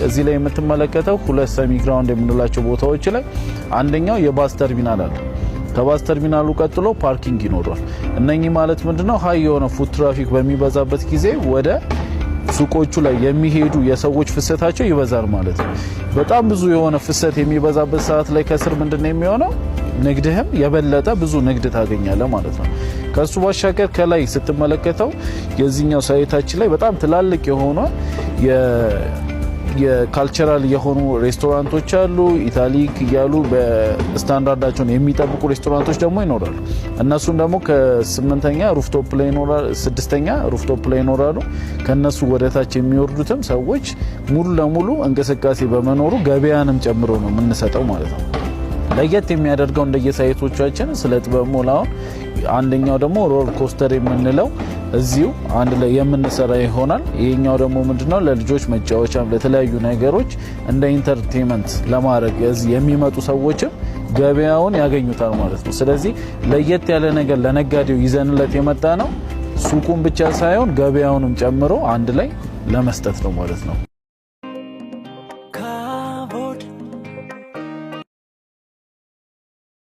እዚህ ላይ የምትመለከተው ሁለት ሰሚ ግራውንድ የምንላቸው ቦታዎች ላይ አንደኛው የባስ ተርሚናል አለ። ከባስ ተርሚናሉ ቀጥሎ ፓርኪንግ ይኖራል። እነኚህ ማለት ምንድነው ሃይ የሆነ ፉት ትራፊክ በሚበዛበት ጊዜ ወደ ሱቆቹ ላይ የሚሄዱ የሰዎች ፍሰታቸው ይበዛል ማለት ነው። በጣም ብዙ የሆነ ፍሰት የሚበዛበት ሰዓት ላይ ከስር ምንድነው የሚሆነው? ንግድህም የበለጠ ብዙ ንግድ ታገኛለህ ማለት ነው። ከሱ ባሻገር ከላይ ስትመለከተው የዚህኛው ሳይታችን ላይ በጣም ትላልቅ የሆነ የካልቸራል የሆኑ ሬስቶራንቶች አሉ። ኢታሊክ ያሉ በስታንዳርዳቸውን የሚጠብቁ ሬስቶራንቶች ደግሞ ይኖራሉ። እነሱም ደግሞ ከ8ኛ ሩፍቶፕ ላይ ይኖራሉ፣ 6ኛ ሩፍቶፕ ላይ ይኖራሉ። ከነሱ ወደታች የሚወርዱትም ሰዎች ሙሉ ለሙሉ እንቅስቃሴ በመኖሩ ገበያንም ጨምሮ ነው የምንሰጠው ማለት ነው። ለየት የሚያደርገው እንደየሳይቶቻችን ስለ ጥበብ ሞላው አንደኛው ደግሞ ሮለር ኮስተር የምንለው እዚሁ አንድ ላይ የምንሰራ ይሆናል። ይሄኛው ደግሞ ምንድነው ለልጆች መጫወቻም ለተለያዩ ነገሮች እንደ ኢንተርቴይንመንት ለማድረግ እዚህ የሚመጡ ሰዎችም ገበያውን ያገኙታል ማለት ነው። ስለዚህ ለየት ያለ ነገር ለነጋዴው ይዘንለት የመጣ ነው። ሱቁን ብቻ ሳይሆን ገበያውንም ጨምሮ አንድ ላይ ለመስጠት ነው ማለት ነው።